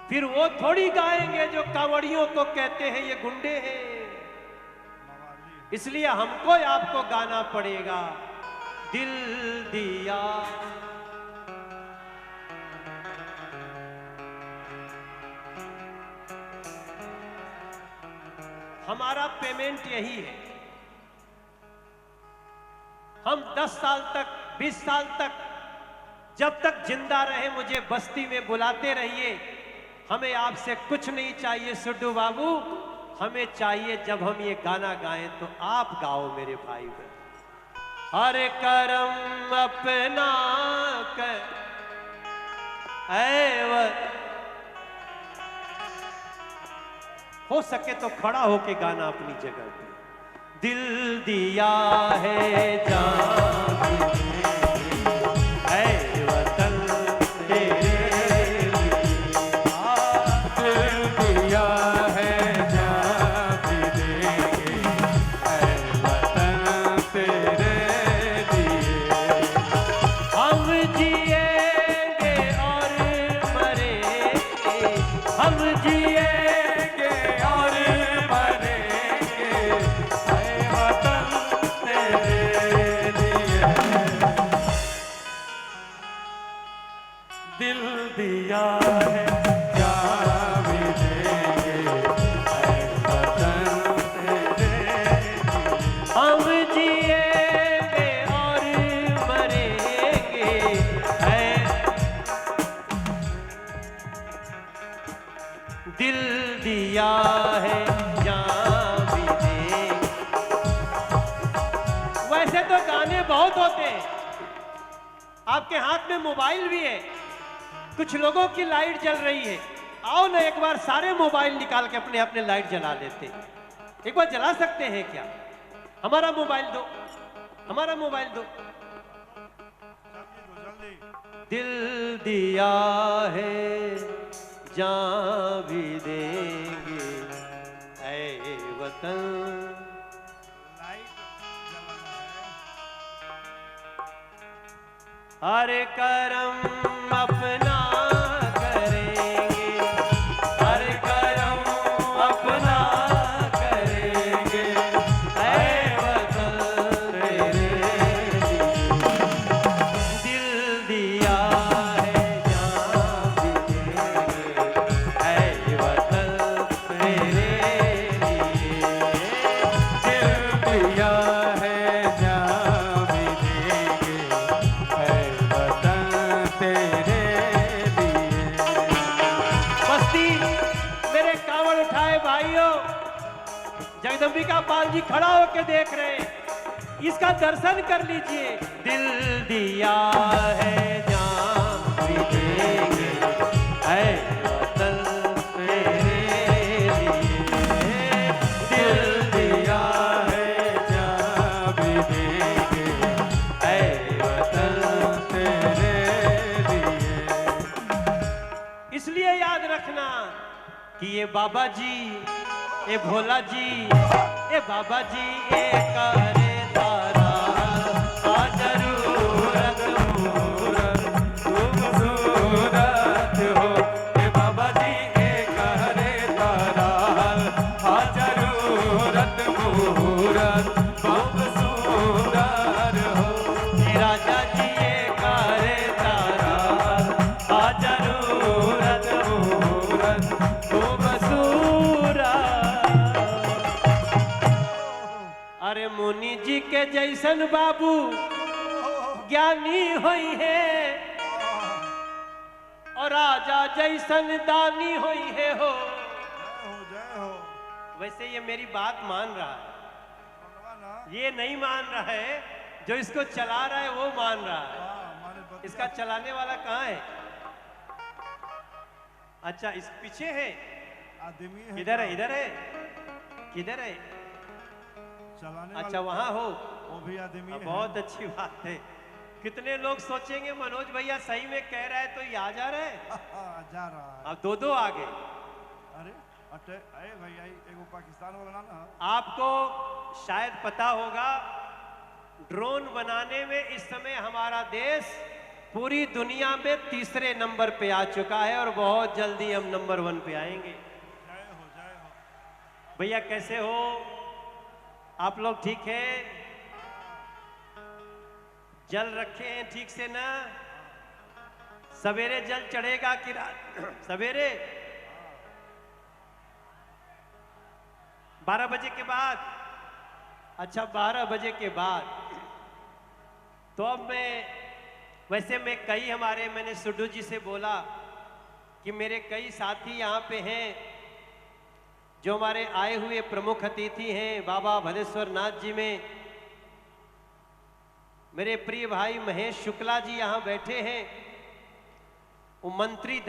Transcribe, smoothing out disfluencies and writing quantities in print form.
फिर वो थोड़ी गाएंगे जो कांवड़ियों को कहते हैं ये गुंडे हैं। इसलिए हमको आपको गाना पड़ेगा, दिल दिया। हमारा पेमेंट यही है। हम 10 साल तक, 20 साल तक, जब तक जिंदा रहे मुझे बस्ती में बुलाते रहिए। हमें आपसे कुछ नहीं चाहिए सुड्डू बाबू, हमें चाहिए जब हम ये गाना गाएं तो आप गाओ मेरे भाई बहन। हर करम अपना कर हो सके तो खड़ा होके गाना अपनी जगह पे। दिल दिया है जान है वतन तेरे दिल दिया है जान भी दे। वैसे तो गाने बहुत होते हैं, आपके हाथ में मोबाइल भी है, कुछ लोगों की लाइट जल रही है। आओ ना एक बार सारे मोबाइल निकाल के अपने अपने लाइट जला लेते। एक बार जला सकते हैं क्या? हमारा मोबाइल दो, हमारा मोबाइल दो। दिल दिया है जान भी देंगे ऐ वतन। हर करम अपना करेंगे, हर करम अपना करेंगे ऐ वतन तेरे। दिल दिया है जान भी देंगे ऐ वतन तेरे लिए। दिल दिया है जान भी देंगे ऐ वतन तेरे लिए। बस्ती मेरे कांवड़ उठाए भाइयों, जगदम्बिका पाल जी खड़ा होके देख रहे हैं, इसका दर्शन कर लीजिए। दिल दिया है जान भी देंगे ऐ वतन तेरे लिए। दिल दिया है जान भी देंगे ऐ वतन तेरे लिए। इसलिए याद रखना कि ये बाबा जी, ये भोला जी, ये बाबा जी ये करे तारा आ जरूरत मूरत खूबसूरत हो। ये बाबा जी ये करे तारा आ जरूरत मूरत खूबसूरत हो। ये राजा जी ये करे तारा आ जरूरत मूरत खूबसूरत। अरे मुनि जी के जैसन बाबू ज्ञानी होई है और राजा जैसन दानी होई है हो। वैसे ये मेरी बात मान रहा है, ये नहीं मान रहा है, जो इसको चला रहा है वो मान रहा है। इसका चलाने वाला कहाँ है? अच्छा इस पीछे है, किधर है? इधर है, किधर है? अच्छा वहां हो, वो भी आदमी है। बहुत अच्छी बात है। कितने लोग सोचेंगे मनोज भैया सही में कह रहा है तो ये आ जा रहा है। जा रहा है। अब दो दो आ गए। अरे अरे भैया एगो पाकिस्तान वाला ना। आपको शायद पता होगा, ड्रोन बनाने में इस समय हमारा देश पूरी दुनिया में तीसरे नंबर पे आ चुका है और बहुत जल्दी हम नंबर 1 पे आएंगे। जय हो। भैया कैसे हो आप लोग? ठीक है? जल रखे हैं ठीक से ना? सवेरे जल चढ़ेगा कि रात? सवेरे 12 बजे के बाद। अच्छा 12 बजे के बाद। तो अब मैं मैंने सुड्डू जी से बोला कि मेरे कई साथी यहाँ पे हैं जो हमारे आए हुए प्रमुख अतिथि हैं बाबा भलेश्वर नाथ जी में। मेरे प्रिय भाई महेश शुक्ला जी यहाँ बैठे हैं, वो मंत्री